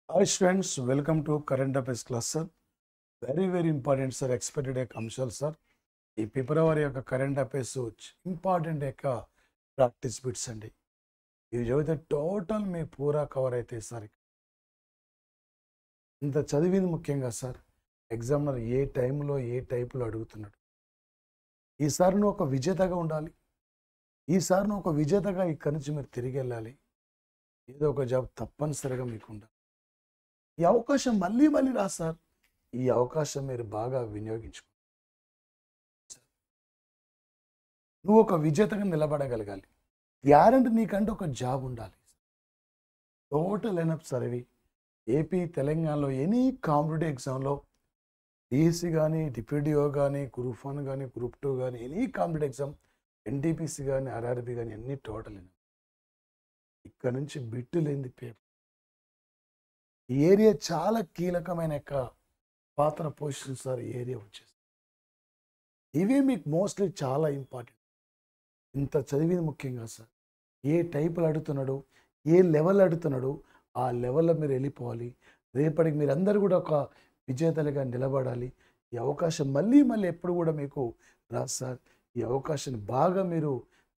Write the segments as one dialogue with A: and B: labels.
A: Hi students, welcome to current affairs class sir. Very important sir, expected అంశాలు sir. ఈ ఫిబ్రవరి యొక్క current affairs important యొక్క practice bits అండి. ఇవి చదివితే టోటల్ మీ పూరా కవర్ అవుతాయి సార్. ఇంత చదివింది ముఖ్యంగా సార్. ఎగ్జామినర్ ఏ టైంలో ఏ టైపులో అడుగుతున్నాడు. ఈసారి నువ్వు ఒక విజేతగా ఉండాలి. ఈసారి నువ్వు ఒక విజేతగా ఇక్కడి నుంచి మీరు తిరిగి వెళ్ళాలి. ఏదో ఒక జాబ్ తప్పనిసరిగా మీకు ఉండాలి. ఈ అవకాశం మళ్ళీ రా సార్. ఈ అవకాశం మీరు బాగా వినియోగించుకో. నువ్వు ఒక విజేతగా నిలబడగలగాలి. గ్యారంటీ నీకంటే ఒక జాబ్ ఉండాలి. టోటల్ ఎనప్ సర్వీ ఏపీ తెలంగాణలో ఎనీ కాంపిటేటివ్ ఎగ్జామ్లో డిఎస్సి కానీ డిప్యూటీఓ కానీ గ్రూప్ 1 కానీ గ్రూప్ 2 కానీ ఎనీ కాంపిటేటివ్ ఎగ్జామ్ ఎన్టీపీసీ కానీ ఆర్ఆర్బి కానీ అన్ని టోటల్ ఎనప్. ఇక్కడ నుంచి బిట్టు లేని పేపర్. ఈ ఏరియా చాలా కీలకమైన యొక్క పాత్ర పోషిస్తుంది సార్. ఈ ఏరియా వచ్చేసి ఇవి మీకు మోస్ట్లీ చాలా ఇంపార్టెంట్. ఇంత చదివింది ముఖ్యంగా సార్. ఏ టైపులు అడుగుతున్నాడు, ఏ లెవెల్ అడుగుతున్నాడు, ఆ లెవెల్లో మీరు వెళ్ళిపోవాలి. రేపటికి మీరందరూ కూడా ఒక విజేతలుగా నిలబడాలి. ఈ అవకాశం మళ్ళీ ఎప్పుడు కూడా మీకు రాదు సార్. ఈ అవకాశాన్ని బాగా మీరు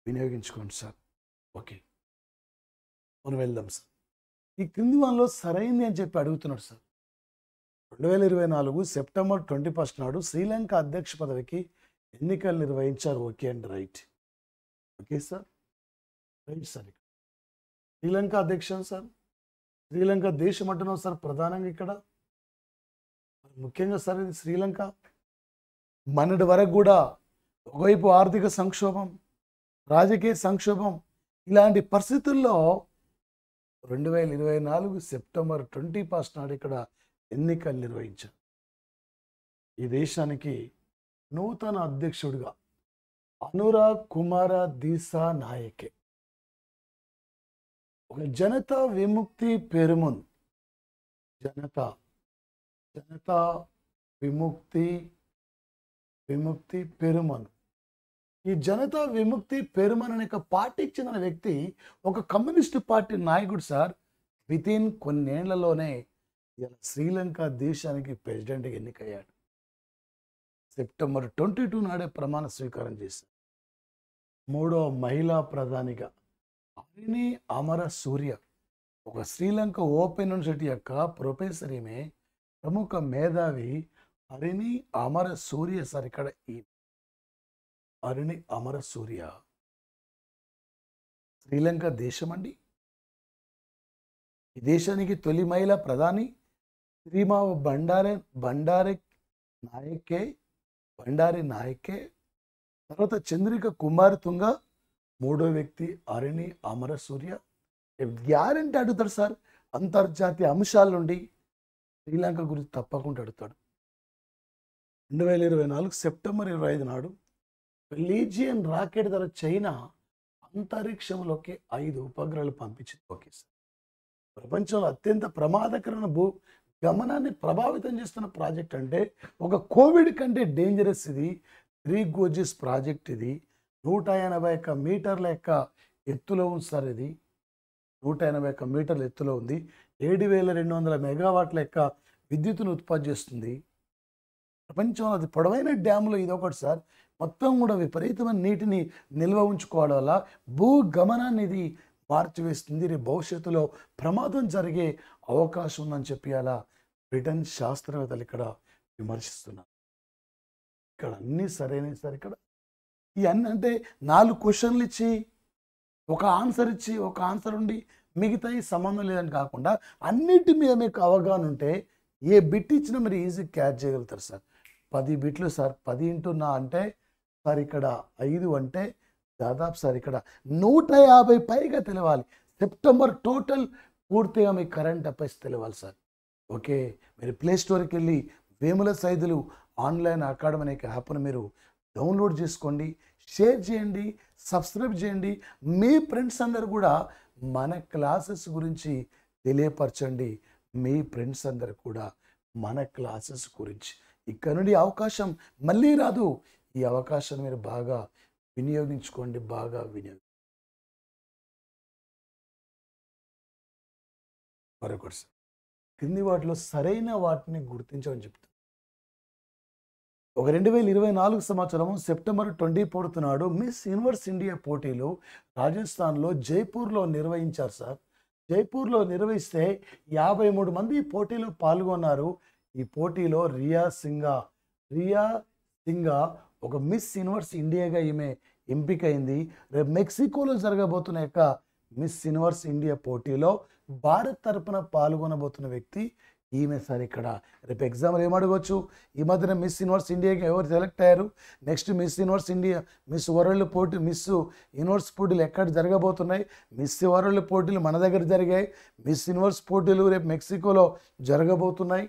A: వినియోగించుకోండి సార్. ఓకే, మనం వెళ్దాం సార్. ఈ క్రింది వాళ్ళలో సరైంది అని చెప్పి అడుగుతున్నాడు సార్. 2024 సెప్టెంబర్ 21 నాడు శ్రీలంక అధ్యక్ష పదవికి ఎన్నికలు నిర్వహించారు. Okay and right. Okay sir, right sir. Sri Lanka అధ్యక్షం సార్. శ్రీలంక దేశం అంటున్నాం సార్ ప్రధానంగా ఇక్కడ. ముఖ్యంగా సార్ ఇది శ్రీలంక మొన్నటి వరకు కూడా ఒకవైపు ఆర్థిక సంక్షోభం, రాజకీయ సంక్షోభం, ఇలాంటి పరిస్థితుల్లో 2024 సెప్టెంబర్ 21 నాడు ఇక్కడ ఎన్నికలు నిర్వహించారు. ఈ దేశానికి నూతన అధ్యక్షుడిగా అనురాగ్ కుమార దీసా నాయకే, ఒక జనతా విముక్తి పెరుమున్, జనతా విముక్తి పెరుమన్, ఈ జనతా విముక్తి పెరుమన్ అనే ఒక పార్టీకి చెందిన వ్యక్తి ఒక కమ్యూనిస్టు పార్టీ నాయకుడు సార్. వితిన్ కొన్నేళ్లలోనే ఇలా శ్రీలంక దేశానికి ప్రెసిడెంట్గా ఎన్నికయ్యాడు. సెప్టెంబర్ 22 నాడే ప్రమాణ స్వీకారం చేశారు. 3వ మహిళా ప్రధానిగా అరిణి అమర సూర్య, ఒక శ్రీలంక ఓపెన్ యూనివర్సిటీ యొక్క ప్రొఫెసర్. ఈమె ప్రముఖ మేధావి అరిణి అమర సూర్య సార్. ఇక్కడ ఈ అరిణి అమర సూర్య శ్రీలంక దేశం అండి. ఈ దేశానికి తొలి మహిళా ప్రధాని శ్రీమావ బండారి నాయకే. తర్వాత చంద్రిక కుమార్ తుంగ, 3వ వ్యక్తి అరిణి అమర సూర్య. గ్యారెంటీ అడుగుతాడు సార్. అంతర్జాతీయ అంశాల నుండి శ్రీలంక గురించి తప్పకుండా అడుగుతాడు. 2024 సెప్టెంబర్ 25 నాడు లీజియన్ రాకెట్ ద్వారా చైనా అంతరిక్షంలోకి 5 ఉపగ్రహాలు పంపించింది. Okay sir. ప్రపంచంలో అత్యంత ప్రమాదకరమైన గమనాన్ని ప్రభావితం చేస్తున్న ప్రాజెక్ట్ అంటే ఒక కోవిడ్ కంటే డేంజరస్ ఇది 3 గోజెస్ ప్రాజెక్ట్. ఇది 181 మీటర్ల యొక్క ఎత్తులో ఉంది సార్. ఇది 181 మీటర్ల ఎత్తులో ఉంది. 7,200 మెగావాట్ల యొక్క విద్యుత్తును ఉత్పత్తి చేస్తుంది. ప్రపంచంలో అది పొడవైన డ్యాములో ఇది ఒకటి సార్. మొత్తం కూడా విపరీతమైన నీటిని నిల్వ ఉంచుకోవడం వల్ల భూగమనాన్ని ఇది మార్చివేస్తుంది. ఇది భవిష్యత్తులో ప్రమాదం జరిగే అవకాశం ఉందని చెప్పి అలా బ్రిటన్ శాస్త్రవేత్తలు ఇక్కడ విమర్శిస్తున్నారు. ఇక్కడ అన్నీ సరైనవి సార్. ఇక్కడ ఈ అన్ని అంటే 4 క్వశ్చన్లు ఇచ్చి ఒక ఆన్సర్ ఇచ్చి ఒక ఆన్సర్ ఉండి మిగతా సంబంధం లేదని కాకుండా అన్నిటి మీద మీకు అవగాహన ఉంటే ఏ బిట్ ఇచ్చినా మీరు ఈజీ క్యాచ్ చేయగలుగుతారు సార్. 10 బిట్లు సార్. 10 ఇంటూ నా అంటే సార్ ఇక్కడ 5 అంటే దాదాపు సార్ ఇక్కడ 150 పైగా తెలవాలి. సెప్టెంబర్ టోటల్ పూర్తిగా మీ కరెంట్ అఫైర్స్ తెలవాలి సార్. ఓకే, మీరు ప్లే స్టోర్కి వెళ్ళి వేముల సైదులు ఆన్లైన్ అకాడమీ అనే యాప్ను మీరు డౌన్లోడ్ చేసుకోండి, షేర్ చేయండి, సబ్స్క్రైబ్ చేయండి. మీ ఫ్రెండ్స్ అందరు కూడా మన క్లాసెస్ గురించి తెలియపరచండి. మీ ఫ్రెండ్స్ అందరు కూడా మన క్లాసెస్ గురించి. ఇక్కడ నుండి అవకాశం మళ్ళీ రాదు. ఈ అవకాశాన్ని మీరు బాగా వినియోగించుకోండి. మరొకటి సార్. కింది వాటిలో సరైన వాటిని గుర్తించమని చెప్తారు. ఒక 2024 సంవత్సరం సెప్టెంబర్ 24 నాడు మిస్ యూనివర్స్ ఇండియా పోటీలు రాజస్థాన్లో జైపూర్లో నిర్వహించారు సార్. జైపూర్లో నిర్వహిస్తే 53 మంది ఈ పోటీలో పాల్గొన్నారు. ఈ పోటీలో రియా సింగా ఒక మిస్ యూనివర్స్ ఇండియాగా ఈమె ఎంపికైంది. రేపు మెక్సికోలో జరగబోతున్న యొక్క మిస్ యూనివర్స్ ఇండియా పోటీలో భారత్ తరపున పాల్గొనబోతున్న వ్యక్తి ఈమె సార్. ఇక్కడ రేపు ఎగ్జామ్లో ఏమడగవచ్చు, ఈ మధ్యన మిస్ యూనివర్స్ ఇండియాకి ఎవరు సెలెక్ట్ అయ్యారు, next miss universe India miss world పోటీ మిస్ యూనివర్స్ పోటీలు ఎక్కడ జరగబోతున్నాయి, మిస్ వరల్డ్ పోటీలు మన దగ్గర జరిగాయి, మిస్ యూనివర్స్ పోటీలు రేపు మెక్సికోలో జరగబోతున్నాయి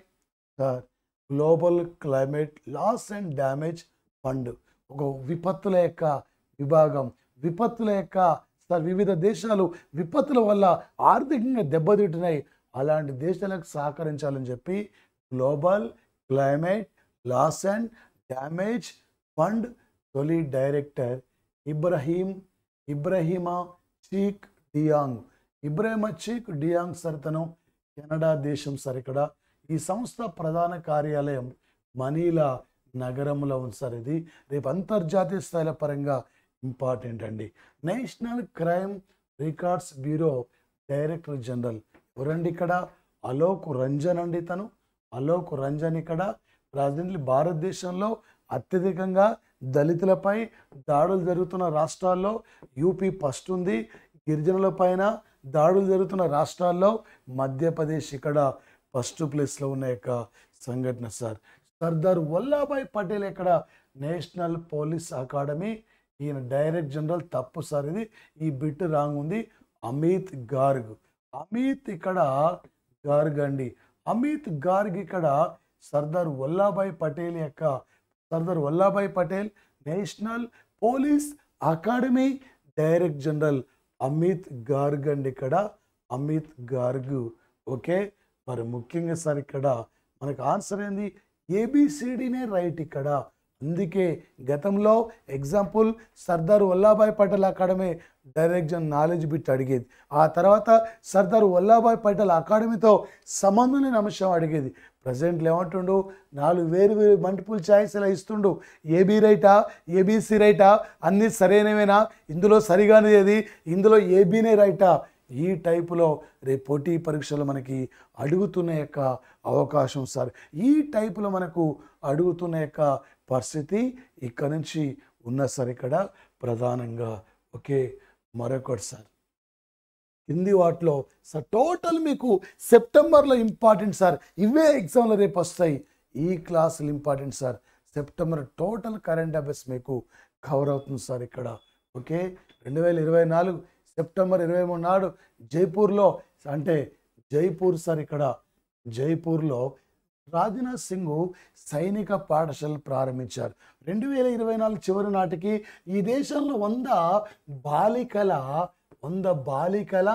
A: sir. Global climate loss and damage fund ఒక విపత్తుల యొక్క విభాగం, విపత్తుల యొక్క సార్ వివిధ దేశాలు విపత్తుల వల్ల ఆర్థికంగా దెబ్బతింటున్నాయి, అలాంటి దేశాలకు సహకరించాలని చెప్పి global climate loss and damage fund తొలి director Ibrahima Cheikh Diong sir తను కెనడా దేశం సార్. ఇక్కడ ఈ సంస్థ ప్రధాన కార్యాలయం మనీలా నగరంలో ఉంది సార్. ఇది రేపు అంతర్జాతీయ స్థాయిల పరంగా ఇంపార్టెంట్ అండి. National crime records bureau director general ఎవరండి ఇక్కడ, అలోక్ రంజన్ అండి. తను అలోక్ రంజన్ ఇక్కడ ప్రజెంట్లీ భారతదేశంలో అత్యధికంగా దళితులపై దాడులు జరుగుతున్న రాష్ట్రాల్లో యూపీ ఫస్ట్ ఉంది. గిరిజనుల పైన దాడులు జరుగుతున్న రాష్ట్రాల్లో మధ్యప్రదేశ్ ఇక్కడ ఫస్ట్ ప్లేస్లో ఉన్న యొక్క సంఘటన సార్. సర్దార్ వల్లభాయ్ పటేల్ ఇక్కడ నేషనల్ పోలీస్ అకాడమీ ఈయన డైరెక్టర్ జనరల్ తప్పు సార్, ఇది ఈ బిట్ రాంగ్ ఉంది. అమిత్ గార్గ్ ఇక్కడ గార్గ్ అండి. అమిత్ గార్గ్ ఇక్కడ Sardar Vallabhbhai Patel national police academy director general Amit Garg అండి. ఇక్కడ అమిత్ గార్గ్. ఓకే, మరి ముఖ్యంగా సార్ ఇక్కడ మనకు ఆన్సర్ ఏంది, ఏబిసిడినే రైట్ ఇక్కడ. అందుకే గతంలో example Sardar Vallabhbhai Patel academy direct knowledge bit అడిగేది, ఆ తర్వాత సర్దార్ వల్లభాయ్ పటేల్ అకాడమీతో సంబంధం లేని అంశం అడిగేది. ప్రజెంట్లో ఏమంటుండు, 4 వేరు మల్టిపుల్ ఛాయిస్లా ఇస్తుండు. ఏబి రైటా, ఏబిసి రైటా, అన్నీ సరైనవేనా, ఇందులో సరిగానే ఏది, ఇందులో ఏబీనే రైటా, ఈ టైపులో రేపు పోటీ పరీక్షలు మనకి అడుగుతున్న యొక్క అవకాశం సార్. ఈ టైపులో మనకు అడుగుతున్న యొక్క పరిస్థితి ఇక్కడ నుంచి ఉన్న సార్ ఇక్కడ ప్రధానంగా. ఓకే, మరొకటి సార్ కింది వాటిలో సార్ టోటల్ మీకు సెప్టెంబర్లో ఇంపార్టెంట్ సార్, ఇవే ఎగ్జామ్లో రేపు వస్తాయి. ఈ క్లాసులు important sir. September total current affairs మీకు కవర్ అవుతుంది సార్ ఇక్కడ. ఓకే, 2024 సెప్టెంబర్ 23 నాడు జైపూర్లో జైపూర్ సార్. ఇక్కడ జైపూర్లో రాజ్నాథ్ సింగ్ సైనిక పాఠశాలలు ప్రారంభించారు. 2024 చివరి నాటికి ఈ దేశంలో 100 బాలికల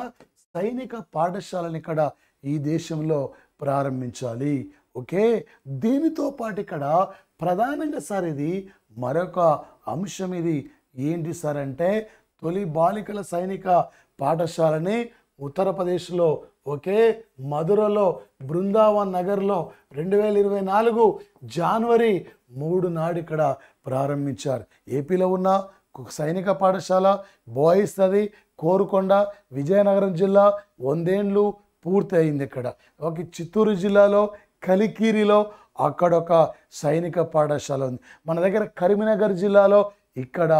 A: సైనిక పాఠశాలను ఇక్కడ ఈ దేశంలో ప్రారంభించాలి. ఓకే, దీనితో పాటు ఇక్కడ ప్రధానంగా సార్ ఇది మరొక అంశం, ఇది ఏంటి సార్ అంటే తొలి బాలికల సైనిక పాఠశాలని ఉత్తరప్రదేశ్లో ఓకే మధురలో బృందావన్ నగర్లో 2024 జనవరి 3 నాడు ఇక్కడ ప్రారంభించారు. ఏపీలో ఉన్న సైనిక పాఠశాల బాయ్స్ అది కోరుకొండ విజయనగరం జిల్లా 100 ఏళ్ళు పూర్తి అయింది ఇక్కడ. ఒక చిత్తూరు జిల్లాలో కలికిరిలో అక్కడొక సైనిక పాఠశాల ఉంది. మన దగ్గర కరీంనగర్ జిల్లాలో ఇక్కడ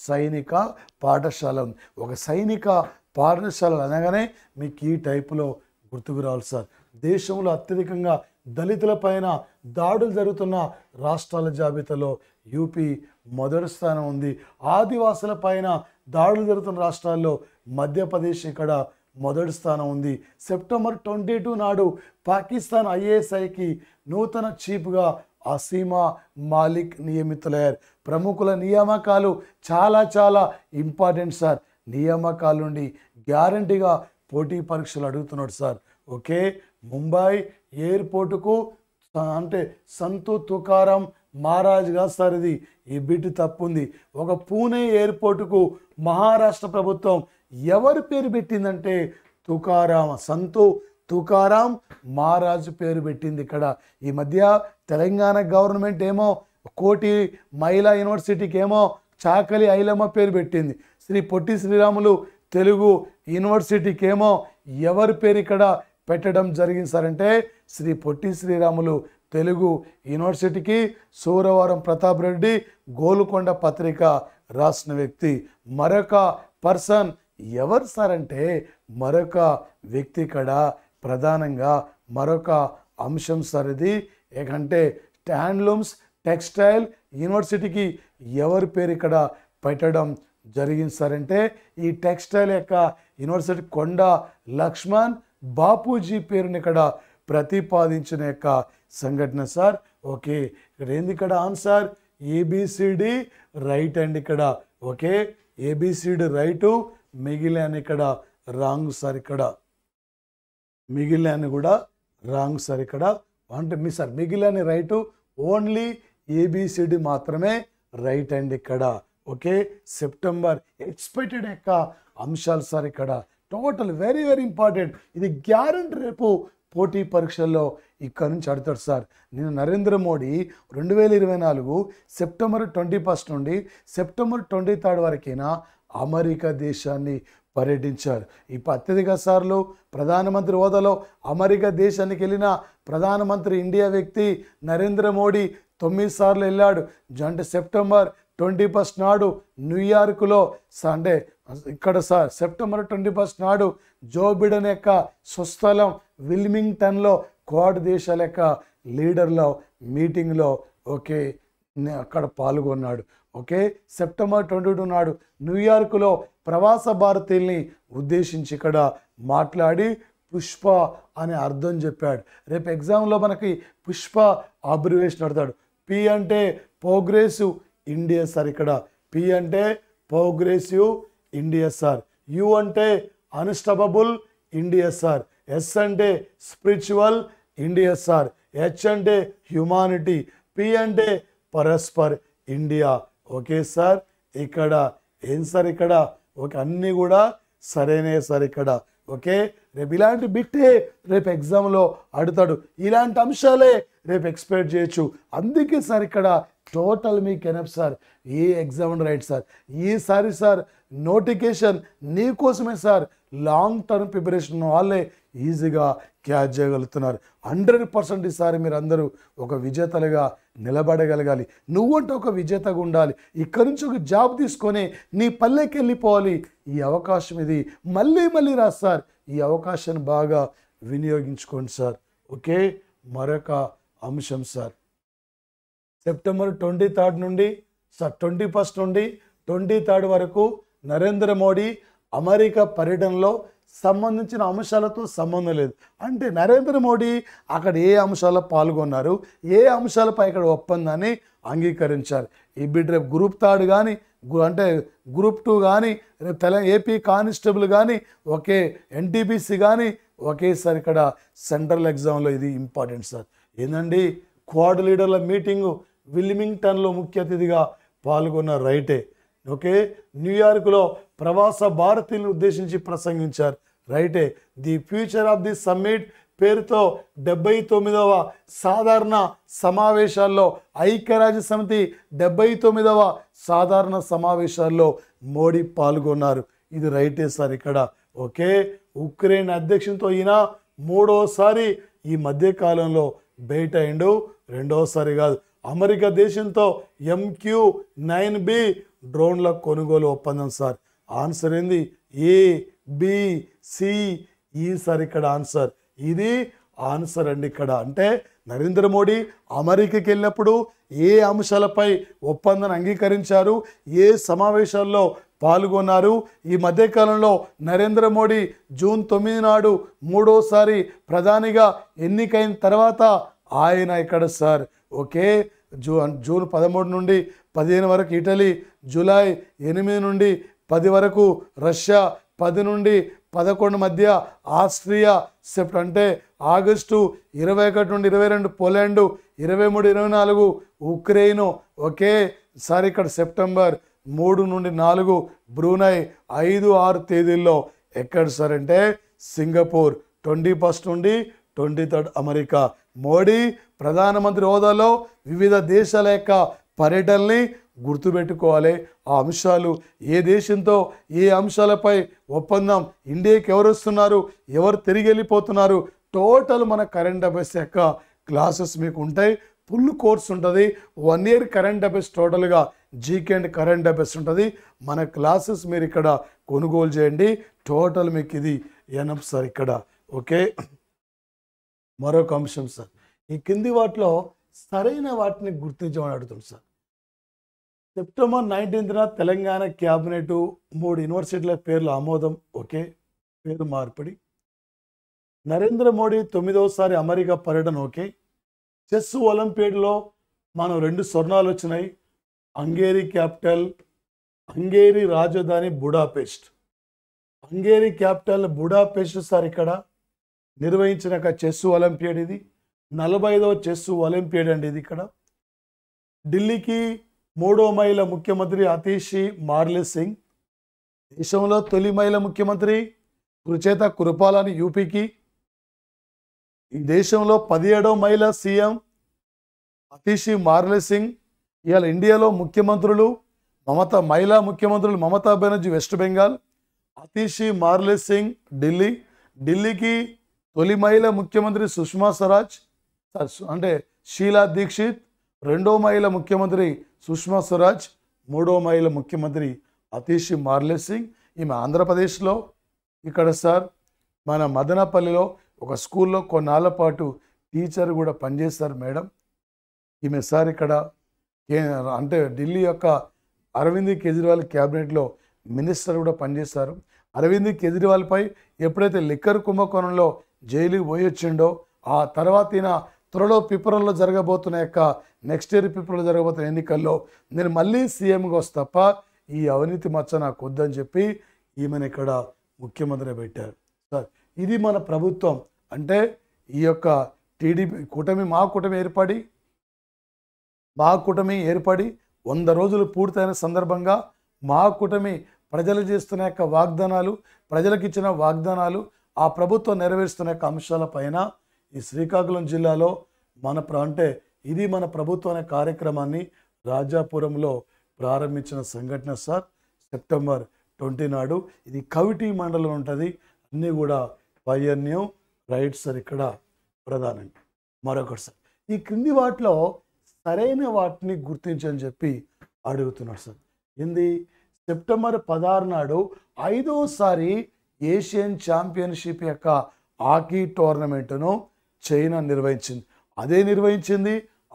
A: సైనిక పాఠశాల ఉంది. ఒక సైనిక పాఠశాలలు అనగానే మీకు ఈ టైపులో గుర్తుకు రావాలి సార్. దేశంలో అత్యధికంగా దళితుల పైన దాడులు జరుగుతున్న రాష్ట్రాల జాబితాలో యూపీ మొదటి స్థానం ఉంది. ఆదివాసుల పైన దాడులు జరుగుతున్న రాష్ట్రాల్లో మధ్యప్రదేశ్ ఇక్కడ మొదటి స్థానం ఉంది. సెప్టెంబర్ 22 నాడు పాకిస్తాన్ IASIకి నూతన చీఫ్గా అసీమా మాలిక్ నియమితులయ్యారు. ప్రముఖుల నియామకాలు చాలా ఇంపార్టెంట్ సార్. నియామకాల నుండి గ్యారంటీగా పోటీ పరీక్షలు అడుగుతున్నాడు సార్. ఓకే, ముంబై ఎయిర్పోర్టుకు సంతు తుకారాం మహారాజ్ గా సార్, ఇది ఈ బిట్ తప్పుంది. ఒక పూణే ఎయిర్పోర్టుకు మహారాష్ట్ర ప్రభుత్వం ఎవరి పేరు పెట్టిందంటే సంతు తుకారాం మహారాజు పేరు పెట్టింది ఇక్కడ. ఈ మధ్య తెలంగాణ గవర్నమెంట్ ఏమో కోటి మహిళా యూనివర్సిటీకి ఏమో చాకలి ఐలమ్మ పేరు పెట్టింది. శ్రీ పొట్టి శ్రీరాములు తెలుగు యూనివర్సిటీకి ఏమో ఎవరి పేరు ఇక్కడ పెట్టడం జరిగింది సార్ అంటే శ్రీ పొట్టి శ్రీరాములు తెలుగు యూనివర్సిటీకి సూరవరం ప్రతాప్ రెడ్డి గోలుకొండ పత్రిక రాసిన వ్యక్తి. మరొక పర్సన్ ఎవరు సార్ అంటే మరొక వ్యక్తి ఇక్కడ ప్రధానంగా మరొక అంశం సార్ ఇది. ఏకంటే హ్యాండ్లూమ్స్ టెక్స్టైల్ యూనివర్సిటీకి ఎవరి పేరు ఇక్కడ పెట్టడం జరిగింది సార్ అంటే ఈ టెక్స్టైల్ యొక్క యూనివర్సిటీ కొండ లక్ష్మణ్ బాపూజీ పేరుని ఇక్కడ ప్రతిపాదించిన యొక్క సంఘటన సార్. ఓకే, ఇక్కడ ఏంది ఇక్కడ ఆన్సర్ ఏబిసిడి రైట్ అండి ఇక్కడ. ఓకే, ఏబిసిడి రైటు, మిగిలిన ఇక్కడ రాంగ్ సార్. ఇక్కడ మిగిలిన కూడా రాంగ్ సార్. ఇక్కడ అంటే మీ సార్ మిగిలిన రైటు, ఓన్లీ ఏబిసిడి మాత్రమే రైట్ అండి ఇక్కడ. ఓకే, సెప్టెంబర్ ఎక్స్పెక్టెడ్ యొక్క అంశాలు సార్ ఇక్కడ. Total very very important. ఇది గ్యారెంటీ రేపు పోటీ పరీక్షల్లో ఇక్కడ నుంచి అడుగుతాడు సార్. నేను నరేంద్ర మోడీ 2024 సెప్టెంబర్ 21 నుండి సెప్టెంబర్ 23 వరకైనా అమెరికా దేశాన్ని పర్యటించారు. ఇప్పుడు అత్యధిక సార్లు ప్రధానమంత్రి హోదాలో అమెరికా దేశానికి వెళ్ళిన ప్రధానమంత్రి ఇండియా వ్యక్తి నరేంద్ర మోడీ 9 సార్లు వెళ్ళాడు. అంటే సెప్టెంబర్ 21 నాడు న్యూయార్క్లో అంటే ఇక్కడ సార్ సెప్టెంబర్ 21 నాడు జో బిడెన్ యొక్క స్వస్థలం విల్మింగ్టన్లో క్వాడ్ దేశాల యొక్క లీడర్ల మీటింగ్లో ఓకే అక్కడ పాల్గొన్నాడు. ఓకే, సెప్టెంబర్ 22 నాడు న్యూయార్క్లో ప్రవాస భారతీయుల్ని ఉద్దేశించి ఇక్కడ మాట్లాడి పుష్ప అనే అర్థం చెప్పాడు. రేపు ఎగ్జామ్లో మనకి పుష్ప అబ్రివేషన్ అడతాడు. పి అంటే ప్రోగ్రెసివ్ ఇండియా సార్. ఇక్కడ పి అంటే ప్రోగ్రెసివ్ ఇండియా సార్. యు అంటే అన్స్టాపబుల్ ఇండియా సార్. ఎస్ అంటే స్పిరిచువల్ ఇండియా సార్. హెచ్ అంటే హ్యుమానిటీ. పి అంటే పరస్పర్ ఇండియా. ఓకే సార్, ఇక్కడ ఏం సార్ ఇక్కడ ఓకే అన్నీ కూడా సరైన సార్ ఇక్కడ. ఓకే, రేపు ఇలాంటి బిట్టే రేపు ఎగ్జామ్లో అడుగుతాడు. ఇలాంటి అంశాలే రేపు ఎక్స్పెక్ట్ చేయొచ్చు. అందుకే సార్ ఇక్కడ టోటల్ మీకు ఎనఫ్ సార్. ఏ ఎగ్జామ్ రైట్ సార్. ఈసారి సార్ నోటిఫికేషన్ నీకోసమే సార్. లాంగ్ టర్మ్ ప్రిపరేషన్ వాళ్ళే ఈజీగా క్యాచ్ చేయగలుగుతున్నారు. 100% ఈసారి మీరు అందరూ ఒక విజేతలుగా నిలబడగలగాలి. నువ్వంటే ఒక విజేతగా ఉండాలి. ఇక్కడ నుంచి ఒక జాబ్ తీసుకొని నీ పల్లెకి వెళ్ళిపోవాలి. ఈ అవకాశం ఇది మళ్ళీ మళ్ళీ రా సార్. ఈ అవకాశాన్ని బాగా వినియోగించుకోండి సార్. ఓకే, మరొక అంశం సార్. సెప్టెంబర్ 23 నుండి సార్ 21 నుండి 23 వరకు నరేంద్ర మోడీ అమెరికా పర్యటనలో సంబంధించిన అంశాలతో సంబంధం లేదు. అంటే నరేంద్ర మోడీ అక్కడ ఏ అంశాల్లో పాల్గొన్నారు, ఏ అంశాలపై ఇక్కడ ఒప్పందాన్ని అంగీకరించారు. ఈ బిడ్ రేపు గ్రూప్ 3 కానీ అంటే గ్రూప్ 2 కానీ రేపు ఏపీ కానిస్టేబుల్ కానీ ఒకే ఎన్టీపీసీ కానీ ఒకేసారి ఇక్కడ సెంట్రల్ ఎగ్జామ్లో ఇది ఇంపార్టెంట్ సార్. ఏంటండి క్వాడ్ లీడర్ల మీటింగు విల్మింగ్టన్లో ముఖ్య అతిథిగా పాల్గొన్న రైటే. ఓకే, న్యూయార్క్లో ప్రవాస భారతీయులను ఉద్దేశించి ప్రసంగించారు రైటే. The future of the summit పేరుతో 79వ సాధారణ సమావేశాల్లో ఐక్యరాజ్య సమితి 79వ సాధారణ సమావేశాల్లో మోడీ పాల్గొన్నారు. ఇది రైటే సార్ ఇక్కడ. ఓకే, ఉక్రెయిన్ అధ్యక్షునితో ఈయన 3వసారి ఈ మధ్యకాలంలో బయట అయిండు. 2వసారి కాదు. అమెరికా దేశంతో MQ-9B డ్రోన్ల కొనుగోలు ఒప్పందం సార్. ఆన్సర్ ఏంది ఏ బి సి ఈ సార్ ఇక్కడ ఆన్సర్. ఇది ఆన్సర్ అండి ఇక్కడ. అంటే నరేంద్ర మోడీ అమెరికాకి వెళ్ళినప్పుడు ఏ అంశాలపై ఒప్పందాన్ని అంగీకరించారు, ఏ సమావేశాల్లో పాల్గొన్నారు. ఈ మధ్యకాలంలో నరేంద్ర మోడీ జూన్ 9 నాడు 3వసారి ప్రధానిగా ఎన్నికైన తర్వాత ఆయన ఇక్కడ సార్. ఓకే, జూన్ 13 నుండి 15 వరకు ఇటలీ, జూలై 8 నుండి 10 వరకు రష్యా, 10 నుండి 11 మధ్య ఆస్ట్రియా, అంటే ఆగస్టు 21 నుండి 22 పోలాండ్, 23, 24 ఉక్రెయిన్. ఓకే సార్ ఇక్కడ సెప్టెంబర్ 3 నుండి 4 బ్రూనై, 5, 6 తేదీల్లో ఎక్కడ సార్ అంటే సింగపూర్. 21 నుండి 23 అమెరికా. మోడీ ప్రధానమంత్రి హోదాలో వివిధ దేశాల యొక్క పర్యటనని గుర్తుపెట్టుకోవాలి. ఆ అంశాలు ఏ దేశంతో ఏ అంశాలపై ఒప్పందం, ఇండియాకి ఎవరు వస్తున్నారు, ఎవరు తిరిగి వెళ్ళిపోతున్నారు, టోటల్ మన కరెంట్ అఫైర్స్ యొక్క క్లాసెస్ మీకు ఉంటాయి. ఫుల్ కోర్స్ ఉంటుంది. 1 year కరెంట్ అఫైర్స్ టోటల్గా జీకే అండ్ కరెంట్ అఫైర్స్ ఉంటుంది. మన క్లాసెస్ మీరు ఇక్కడ కొనుగోలు చేయండి. టోటల్ మీకు ఇది ఎనఫ్ సార్ ఇక్కడ. ఓకే, మరొక అంశం సార్, ఈ కింది వాటిలో సరైన వాటిని గుర్తించమని అడుగుతుంది sir. September 19th Telangana cabinet 3 యూనివర్సిటీల పేర్ల ఆమోదం. ఓకే, పేరు మార్పిడి. నరేంద్ర మోడీ 9వసారి అమెరికా పర్యటన. ఓకే, చెస్ ఒలింపియాడ్లో మనం 2 స్వర్ణాలు వచ్చినాయి. హంగేరీ క్యాపిటల్, హంగేరీ రాజధాని Budapest. Hungary capital Budapest sir ఇక్కడ నిర్వహించిన చెస్ ఒలింపియాడ్. ఇది 45వ చెస్ ఒలింపియాడ్ అండి. ఇది ఇక్కడ ఢిల్లీకి 3వ మహిళ ముఖ్యమంత్రి అతిషి మార్లే సింగ్. దేశంలో తొలి మహిళ ముఖ్యమంత్రి కృచేత కురుపాలని యూపీకి. ఈ దేశంలో 17వ మహిళ సీఎం అతిషి మార్లే సింగ్. ఇవాళ ఇండియాలో ముఖ్యమంత్రులు మహిళా ముఖ్యమంత్రులు మమతా బెనర్జీ వెస్ట్ బెంగాల్, అతిషి మార్లే సింగ్ ఢిల్లీ. ఢిల్లీకి తొలి మహిళ ముఖ్యమంత్రి సుష్మా స్వరాజ్ అంటే షీలా దీక్షిత్. 2వ మహిళ ముఖ్యమంత్రి సుష్మా స్వరాజ్. 3వ మహిళ ముఖ్యమంత్రి అతిషి మార్లే సింగ్. ఈమె ఆంధ్రప్రదేశ్లో ఇక్కడ సార్ మన మదనపల్లిలో ఒక స్కూల్లో కొన్నాళ్ళ పాటు టీచర్ కూడా పనిచేస్తారు మేడం. ఈమె సార్ ఇక్కడ అంటే ఢిల్లీ యొక్క అరవింద్ కేజ్రీవాల్ క్యాబినెట్లో మినిస్టర్ కూడా పనిచేస్తారు. అరవింద్ కేజ్రీవాల్పై ఎప్పుడైతే లిక్కర్ కుంభకోణంలో జైలుకి పోయి వచ్చిండో ఆ తర్వాత ఈయన త్వరలో పిప్రంలో జరగబోతున్న యొక్క నెక్స్ట్ ఇయర్ పిప్రంలో జరగబోతున్న ఎన్నికల్లో నేను మళ్ళీ సీఎంగా వస్తా తప్ప ఈ అవినీతి మచ్చ నాకు వద్దని చెప్పి ఈమెను ఇక్కడ ముఖ్యమంత్రి పెట్టారు సార్. ఇది మన ప్రభుత్వం. అంటే ఈ యొక్క టీడీపీ కూటమి మా కూటమి ఏర్పడి 100 రోజులు పూర్తయిన సందర్భంగా మా కూటమి ప్రజలు చేస్తున్న యొక్క వాగ్దానాలు, ప్రజలకు ఇచ్చిన వాగ్దానాలు, ఆ ప్రభుత్వం నెరవేరుస్తున్న యొక్క అంశాలపైన ఈ శ్రీకాకుళం జిల్లాలో అంటే ఇది మన ప్రభుత్వం అనే కార్యక్రమాన్ని రాజాపురంలో ప్రారంభించిన సంఘటన సార్. September 20 నాడు. ఇది కవిటి మండలం ఉంటుంది. అన్నీ కూడా పయన్యం రైట్ సార్ ఇక్కడ ప్రధానంగా. మరొకటి సార్, ఈ క్రింది వాటిలో సరైన వాటిని గుర్తించని చెప్పి అడుగుతున్నారు సార్. ఏంది September 16 నాడు 5వసారి ఏషియన్ ఛాంపియన్షిప్ యొక్క హాకీ టోర్నమెంటును చైనా నిర్వహించింది.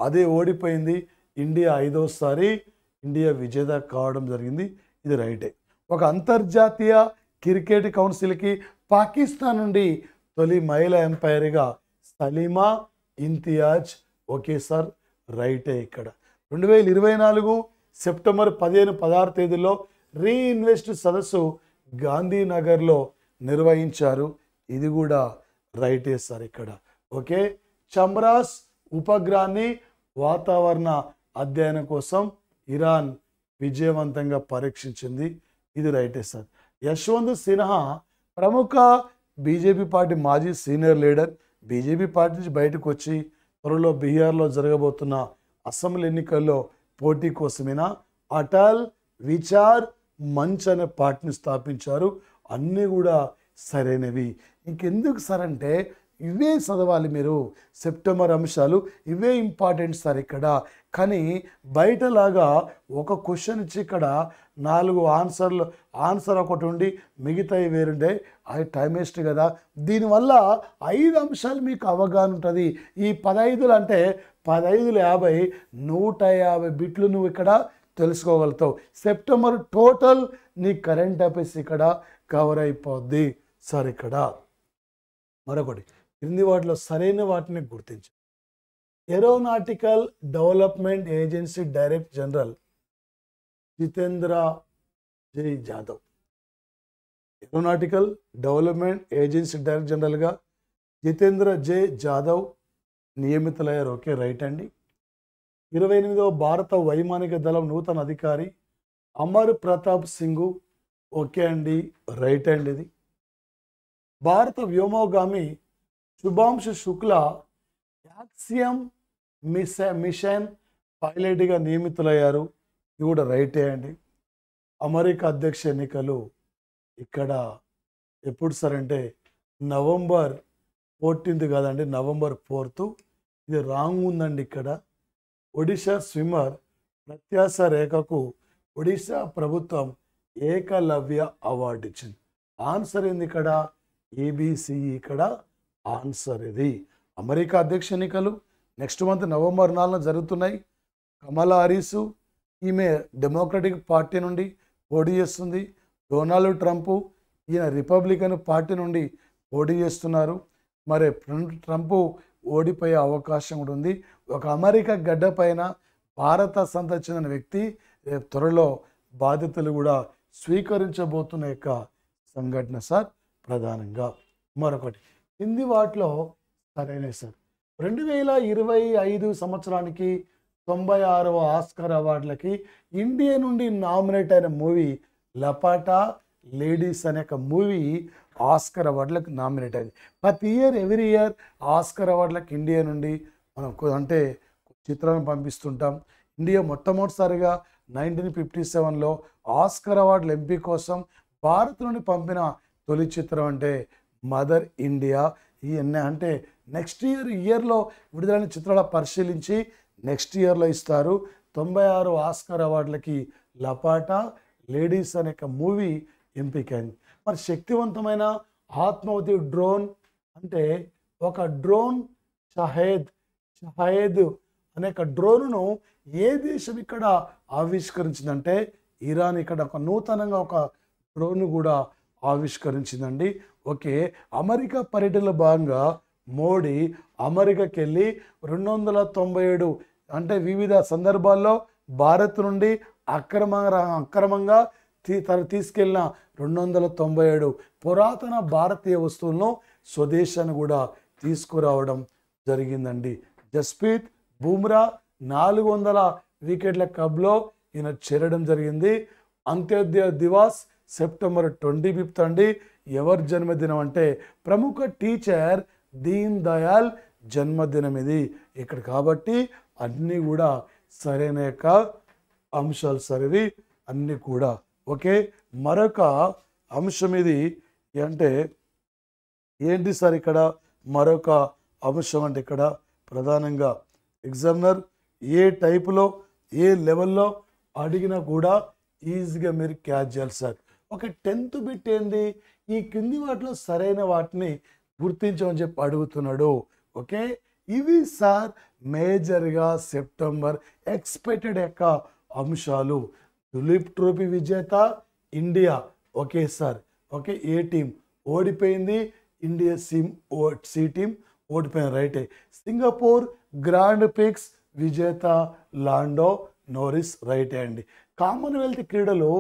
A: అదే ఓడిపోయింది. ఇండియా 5వసారి విజేత కావడం జరిగింది. ఇది రైటే. ఒక అంతర్జాతీయ క్రికెట్ కౌన్సిల్కి పాకిస్తాన్ నుండి తొలి మహిళా ఎంపైర్గా సలీమా ఇంతియాజ్. ఓకే సార్, రైటే ఇక్కడ. 2024 September 15-16 తేదీల్లో రీఇన్వెస్ట్ సదస్సు గాంధీనగర్లో నిర్వహించారు. ఇది కూడా రైటే సార్ ఇక్కడ. ఓకే, చమ్రాస్ ఉపగ్రహాన్ని వాతావరణ అధ్యయనం కోసం ఇరాన్ విజయవంతంగా పరీక్షించింది. ఇది రైటే సార్. యశ్వంత్ సిన్హా ప్రముఖ బీజేపీ పార్టీ మాజీ సీనియర్ లీడర్ బీజేపీ పార్టీ నుంచి బయటకు వచ్చి త్వరలో బీహార్లో జరగబోతున్న అసెంబ్లీ ఎన్నికల్లో పోటీ కోసమైనా అటల్ విచార్ మంచ్ అనే పార్టీని స్థాపించారు. అన్నీ కూడా సరైనవి. ఇంకెందుకు సార్ అంటే ఇవే చదవాలి మీరు. సెప్టెంబర్ అంశాలు ఇవే ఇంపార్టెంట్ సార్ ఇక్కడ. కానీ బయటలాగా ఒక క్వశ్చన్ ఇచ్చి ఇక్కడ 4 ఆన్సర్ ఒకటి ఉండి మిగతాయి వేరుండే అది టైం వేస్ట్ కదా. దీనివల్ల 5 అంశాలు మీకు అవగాహన ఉంటుంది. ఈ 15 అంటే 15 50 150 బిట్లు నువ్వు ఇక్కడ తెలుసుకోగలుగుతావు. సెప్టెంబర్ టోటల్ నీ కరెంట్ అఫైర్స్ ఇక్కడ కవర్ అయిపోద్ది సార్. ఇక్కడ మరొకటి క్రింది వాటిలో సరైన వాటిని గుర్తించు. Aeronautical development agency director general Jitendra Jai Jadhav. Aeronautical development agency director జనరల్గా జితేంద్ర జై జాదవ్ నియమితులయ్యారు. ఓకే, రైట్ అండి. 28వ భారత వైమానిక దళం నూతన అధికారి అమర్ ప్రతాప్ సింగ్. ఓకే అండి, రైట్ అండి. ఇది భారత వ్యోమగామి శుభాంశు శుక్ల యాక్సియం మిషన్ పైలట్గా నియమితులయ్యారు. ఇది కూడా రైటే అండి. అమెరికా అధ్యక్ష ఎన్నికలు ఇక్కడ ఎప్పుడు సార్ అంటే నవంబర్ 14 కాదండి, నవంబర్ 4. ఇది రాంగ్ ఉందండి. ఇక్కడ ఒడిశా స్విమ్మర్ ప్రత్యాశ రేఖకు ఒడిశా ప్రభుత్వం ఏకలవ్య అవార్డు ఇచ్చింది. ఆన్సర్ ఏంది ఇక్కడ? ఏబిసి ఇక్కడ ఆన్సర్ ఇది. అమెరికా అధ్యక్ష ఎన్నికలు నెక్స్ట్ మంత్ నవంబర్ 4న జరుగుతున్నాయి. కమలా హారిస్ ఈమె డెమోక్రటిక్ పార్టీ నుండి పోటీ చేస్తుంది. డొనాల్డ్ ట్రంప్ ఈయన రిపబ్లికన్ పార్టీ నుండి పోటీ చేస్తున్నారు. మరి ట్రంప్ ఓడిపోయే అవకాశం కూడా ఉంది. ఒక అమెరికా గడ్డ పైన భారత సంతతి చెందిన వ్యక్తి త్వరలో బాధ్యతలు కూడా స్వీకరించబోతున్న యొక్క సంఘటన సార్ ప్రధానంగా. మరొకటి హిందీ వాటిలో సరైన సార్ 2025 సంవత్సరానికి 96వ ఆస్కార్ అవార్డులకి ఇండియా నుండి నామినేట్ అయిన మూవీ లపాటా లేడీస్ అనే ఒక మూవీ ఆస్కార్ అవార్డులకు నామినేట్ అయింది. ప్రతి ఎవ్రీ ఇయర్ ఆస్కార్ అవార్డులకు ఇండియా నుండి మనం అంటే చిత్రాలను పంపిస్తుంటాం. ఇండియా మొట్టమొదటిసారిగా 1957లో ఆస్కార్ అవార్డుల ఎంపీ కోసం భారత్ నుండి పంపిన తొలి చిత్రం అంటే మదర్ ఇండియా. అంటే నెక్స్ట్ ఇయర్లో విడుదలైన చిత్రాల పరిశీలించి నెక్స్ట్ ఇయర్లో ఇస్తారు. 96 ఆస్కార్ అవార్డులకి లపాటా లేడీస్ అనే మూవీ ఎంపికైంది. మరి శక్తివంతమైన ఆత్మాహుతి డ్రోన్ అంటే ఒక డ్రోన్ షహేద్ అనే డ్రోన్ను ఏ దేశం ఇక్కడ ఆవిష్కరించిందంటే ఇరాన్. ఇక్కడ ఒక నూతనంగా ఒక డ్రోన్ కూడా ఆవిష్కరించిందండి. ఓకే, అమెరికా పర్యటనలో భాగంగా మోడీ అమెరికాకి వెళ్ళి 297 అంటే వివిధ సందర్భాల్లో భారత్ నుండి అక్రమంగా తీసుకెళ్ళిన 297 పురాతన భారతీయ వస్తువులను స్వదేశాన్ని కూడా తీసుకురావడం జరిగిందండి. జస్ప్రీత్ బుమ్రా 400 వికెట్ల క్లబ్లో ఈయన చేరడం జరిగింది. అంత్యోదయ దివాస్ సెప్టెంబర్ 25 అండి. ఎవరి జన్మదినం అంటే ప్రముఖ టీచర్ దీన్ దయాల్ జన్మదినం ఇది ఇక్కడ. కాబట్టి అన్నీ కూడా సరైన యొక్క అంశాలు సార్ ఇవి అన్నీ కూడా. ఓకే, మరొక అంశం ఇది అంటే ఏంటి సార్? ఇక్కడ మరొక అంశం అంటే ఇక్కడ ప్రధానంగా ఎగ్జామినర్ ఏ టైపులో ఏ లెవెల్లో అడిగినా కూడా ఈజీగా మీరు క్యాచ్ చేయాలి సార్. ఒక 10th బిట్ ఏంది? ఈ కింది వాటిలో సరైన వాటిని గుర్తించమని చెప్పి అడుగుతున్నాడు. ఓకే, ఇవి సార్ మేజర్గా సెప్టెంబర్ ఎక్స్పెక్టెడ్ యొక్క అంశాలు. దులీప్ ట్రోఫీ విజేత ఇండియా. ఓకే సార్, ఓకే, ఏ టీం ఓడిపోయింది? ఇండియా సి టీం ఓడిపోయింది, రైటే. సింగపూర్ గ్రాండ్ పిక్స్ విజేత లాండో నోరిస్, రైటే అండి. కామన్వెల్త్ క్రీడలు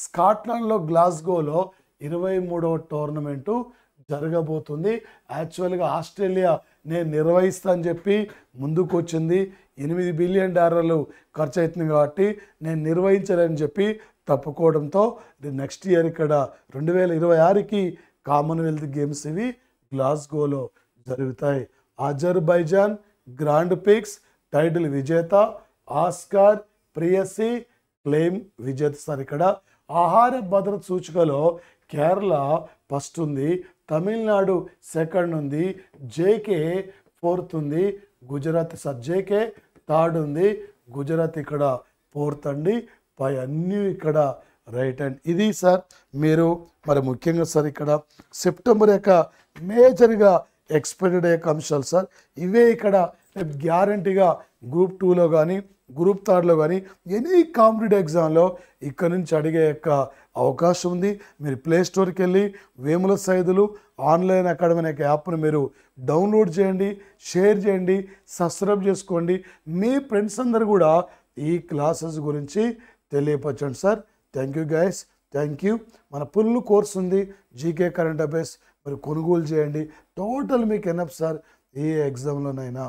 A: స్కాట్లాండ్లో గ్లాస్గోలో 23వ టోర్నమెంటు జరగబోతుంది. యాక్చువల్గా ఆస్ట్రేలియా నేను నిర్వహిస్తా అని చెప్పి ముందుకు వచ్చింది. $8 బిలియన్ ఖర్చు అవుతుంది కాబట్టి నేను నిర్వహించలేని చెప్పి తప్పుకోవడంతో నెక్స్ట్ ఇయర్ ఇక్కడ 2026కి కామన్వెల్త్ గేమ్స్ ఇవి గ్లాస్గోలో జరుగుతాయి. అజర్బైజాన్ గ్రాండ్ పిక్స్ టైటిల్ విజేత ఆస్కార్ ప్రియసి క్లెయిమ్ విజేత సార్. ఇక్కడ ఆహార భద్రత సూచికలో కేరళ ఫస్ట్ ఉంది, తమిళనాడు సెకండ్ ఉంది, జేకే 4th ఉంది, గుజరాత్ సార్ జేకే 3rd ఉంది, గుజరాత్ ఇక్కడ 4th అండి. పై అన్నీ ఇక్కడ రైట్ అండ్ ఇది సార్. మీరు మరి ముఖ్యంగా సార్ ఇక్కడ సెప్టెంబర్ యొక్క మేజర్గా ఎక్స్పెక్టెడ్ యొక్క అంశాలు సార్ ఇవే. ఇక్కడ గ్యారంటీగా గ్రూప్ 2లో కానీ గ్రూప్ 3లో కానీ ఎనీ కాంపిటేటివ్ ఎగ్జామ్లో ఇక్కడ నుంచి అడిగే యొక్క అవకాశం ఉంది. మీరు ప్లే స్టోర్కి వెళ్ళి వేముల సైదులు ఆన్లైన్ అకాడమీ అనే యాప్ను మీరు డౌన్లోడ్ చేయండి, షేర్ చేయండి, సబ్స్క్రైబ్ చేసుకోండి. మీ ఫ్రెండ్స్ అందరు కూడా ఈ క్లాసెస్ గురించి తెలియపరచండి sir. Thank you guys, thank you. మన ఫుల్ కోర్స్ ఉంది జీకే కరెంట్ అఫైర్స్, మరి కొనుగోలు చేయండి. టోటల్ మీకు ఎనఫ్ సార్ ఏ ఎగ్జామ్లోనైనా.